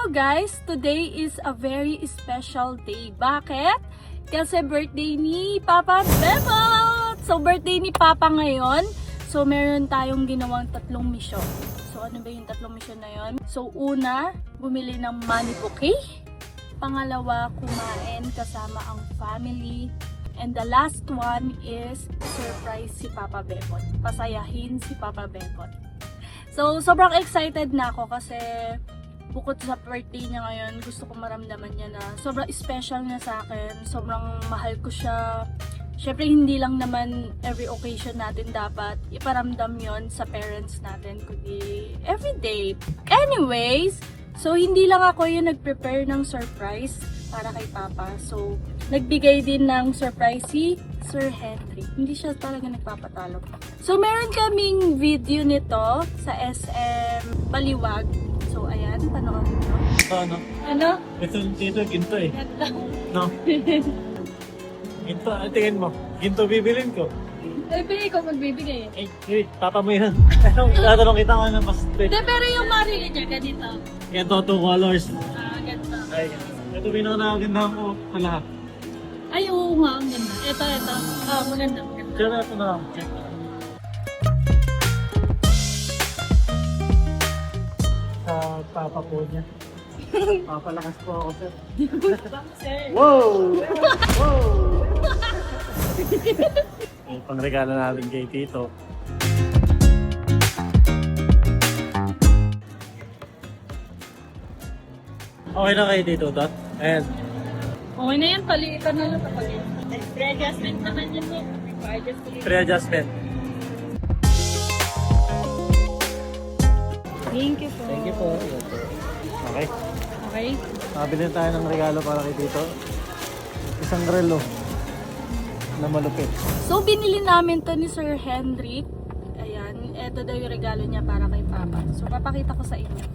guys, today is a very special day. Bakit? Kasi birthday ni Papa Bebot! So birthday ni Papa ngayon. So meron tayong ginawang 3 misyon. So ano ba yung 3 misyon na yun? So una, bumili ng money bouquet. Pangalawa, kumain kasama ang family. And the last one is surprise si Papa Bebot. Pasayahin si Papa Bebot. So sobrang excited na ako kasi bukod sa birthday niya ngayon, gusto ko maramdaman niya na sobrang special niya sa akin. Sobrang mahal ko siya. Syempre hindi lang naman every occasion natin dapat iparamdam yon sa parents natin, kundi everyday. Anyways, so hindi lang ako yung nag-prepare ng surprise para kay Papa. So nagbigay din ng surprise si Sir Henry. Hindi siya talaga nagpapatalo. So meron kaming video nito sa SM Baliwag. So ayan, panoorin nyo. Ano? Ano? Ito, ginto eh. No? Ginto, tingin mo. Ginto bibilin ko. Eh, pero ikaw magbibigay eh. Eh, papa mo yan. Tatanong kita nga na mas Hindi, pero yung marili niya, ganito. Ito, 2 colors. Ganito. Ay, ito pinaka-nagandahan ko sa lahat. Ay, oo nga, ang ganda. Ito. Maganda. Diyan na ito na. Check. Sa papa po niya. Papalakas po ako, sir. Wow! Wow! Yung pangregalo natin kay Tito. Okay na kay Tito, Dot? Ayan. Okay na yan, paliitan na lang kapag yun. Pre-adjustment naman yun eh. Pre-adjustment. Thank you po. Thank you po. Okay. Okay. Nakabili na tayo ng regalo para kay Tito. Isang relo na malupit. So, binili namin to ni Sir Henry. Ayan. Ito daw yung regalo niya para kay Papa. So, papakita ko sa inyo.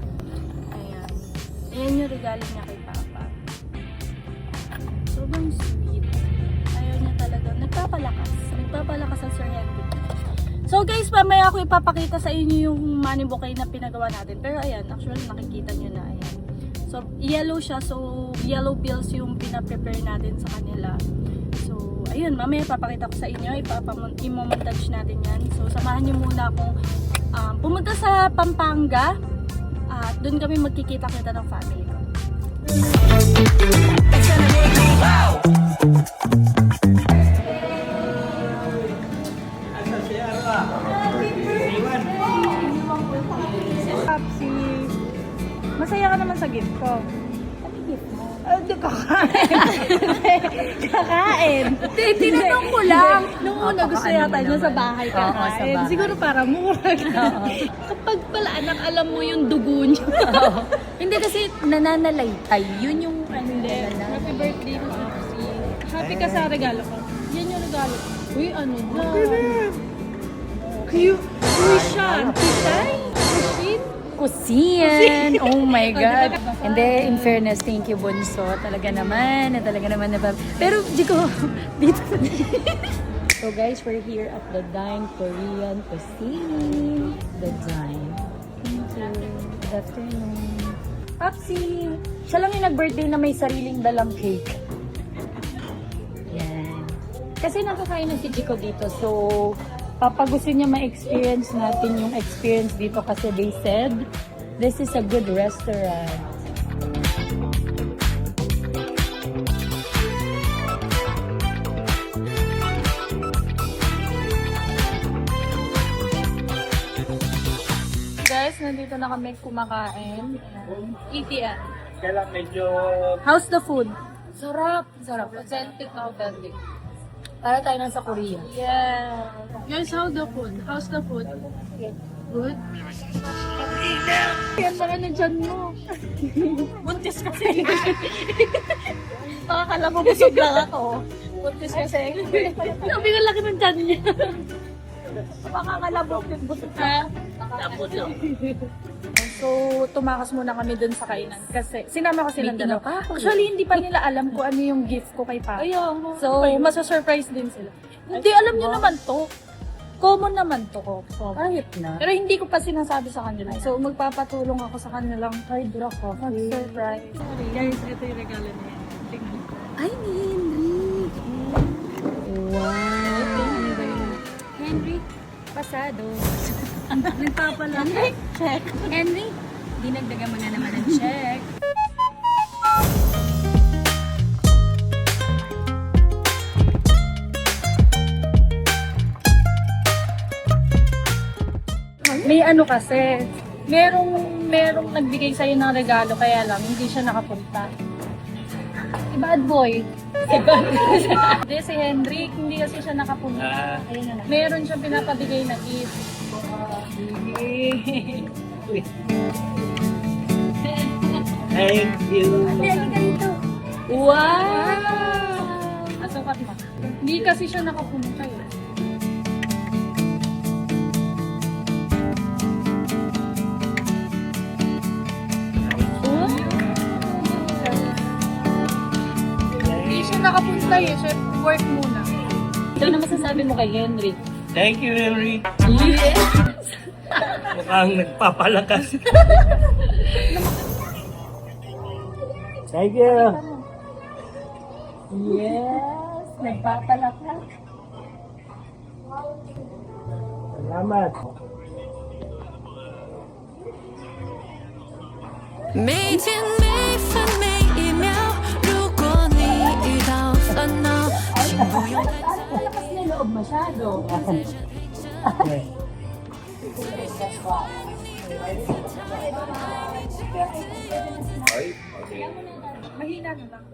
Ayan. Ayan yung regalo niya kay Papa. Sobrang sweet. Ayaw niya talaga. Nagpapalakas. Nagpapalakas ang Sir Henry. So guys, mamaya ako ipapakita sa inyo yung money bouquet na pinagawa natin. Pero ayan, actually nakikita nyo na. Ayan. So, yellow siya. So, yellow bills yung pinaprepare natin sa kanila. So, ayun, mamaya ipapakita ko sa inyo. Imo-montage natin yan. So, samahan nyo muna akong pumunta sa Pampanga. At doon kami magkikita-kita ng family ko. Masaya ka naman sa gift ko. Ano gift mo? Kakain. Kakain. Tinanong ko lang. Nung una gusto yata niya sa bahay kakain. Siguro para mura. Kapag pala anak, alam mo yung dugo niya. Hindi kasi nananalaytay. Yun yung ano Hindi. Happy birthday mo. Happy ka sa regalo ko. Yan yung regalo ko. Uy, ano ba? Cute. Christian. Christian? kusin. Oh my God. Hindi, in fairness, thank you, Bunso. Talaga naman. Pero, di ko, dito. So guys, we're here at the Dine Korean Cuisine. The Dine. Thank you. Good afternoon. Papsi! Siya lang yung nag-birthday na may sariling dalang cake. Yan. Kasi nakakain na si Chico dito. So, papagusto niya ma-experience natin yung experience dito kasi they said, this is a good restaurant. Guys, nandito na kami kumakain. ETN. Kailan medyo... How's the food? Sarap. Sarap. Authentic na authentic. Para tayo nasa Korea. Yeah. Guys, how's the food? How's the food? Good? Yan mga na dyan mo. Buntis kasi. Pakakala mo busog lang ako. Buntis kasi. Sabi ko laki ng dyan niya. Pakakala mo busog ka. Tapos lang. So, tumakas muna kami dun sa kainan. Kasi, sinama ko silang Meeting dalawa. ako. Actually, hindi pa nila alam kung ano yung gift ko kay Papa. Ayun. So, masasurprise din sila. Hindi, alam nyo naman to. Common naman to ko. Kahit na. Pero hindi ko pa sinasabi sa kanila. So, magpapatulong ako sa kanilang hard rock coffee. Surprise. Guys, ito yung regalo niya. Tingnan. Ay, ni Henry. Wow! Henry, pasado. Nagpapalang. Check. Henry, dinagdagan mo na naman ang check. May ano kasi, merong nagbigay sa'yo ng regalo, kaya lang, hindi siya nakapunta. Si Bad Boy. Hindi, si Henrik, hindi kasi siya nakapunta. Ayun na lang. Meron siyang pinapabigay na gift. Thank you. Ate, halika dito. Wow! Asukat mo. Hindi kasi siya nakapunta eh. Hindi siya nakapunta eh. Siya work muna. Ito na masasabi mo kay Henry. Thank you, Henry. Mukhang nagpapalakas. Thank you. Yes, nagpapalakas. Salamat. 每天每分每一秒，如果你遇到烦恼，请不用太在 Parang malakas na loob masyado. Mahina na lang.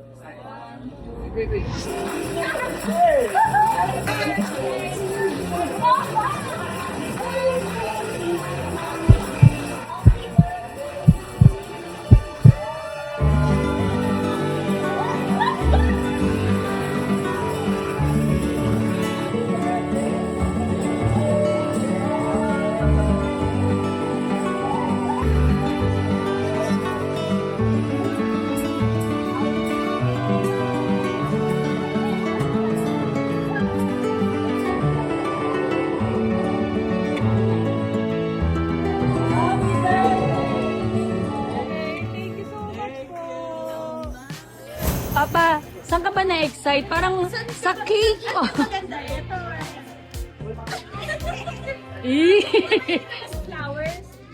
Papa, saan ka ba na-excite? Parang sa cake. Oh.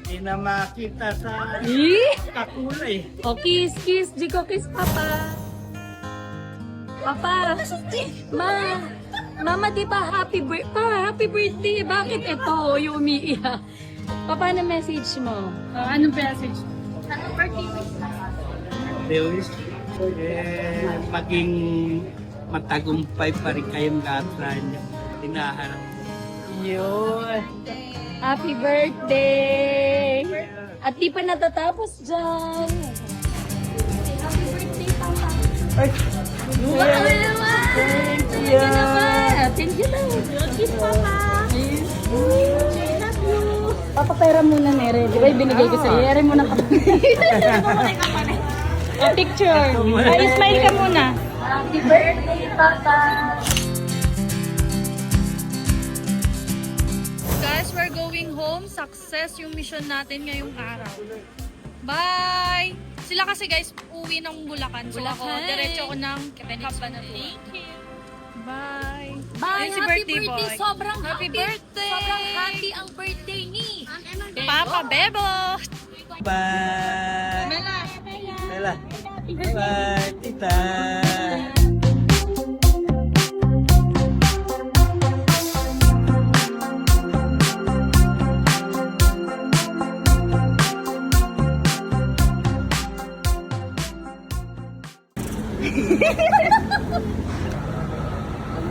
Hindi na makita sa kakulay. O, kiss, kiss. Jiko, kiss, Papa. Papa. Mama, di ba happy birthday? Bakit ito yung umiiyak? Papa, na message mo? Anong message? Lewis, maging matagumpay pa rin kayong lahat na hinaharap. Yun. Happy birthday! At di pa natatapos dyan. Happy birthday, Papa. Ay! Wow! Thank you! Thank you lang. Kiss, Papa. I love you. Papa, pera muna, Nere. Di ba binigay ko sa'yo? Nere muna ka. Picture. Ay, smile ka muna. Happy birthday, Papa. Guys, we're going home. Success yung mission natin ngayong araw. Bye! Sila kasi guys, uwi ng Bulacan. So ako, diretso ko ng Cabanatuan. Bye! Bye! Ayun si Happy birthday birthday! boy. Sobrang Happy birthday! Sobrang happy ang birthday ni Papa Bebo! Bye! Bella. Bye, tita.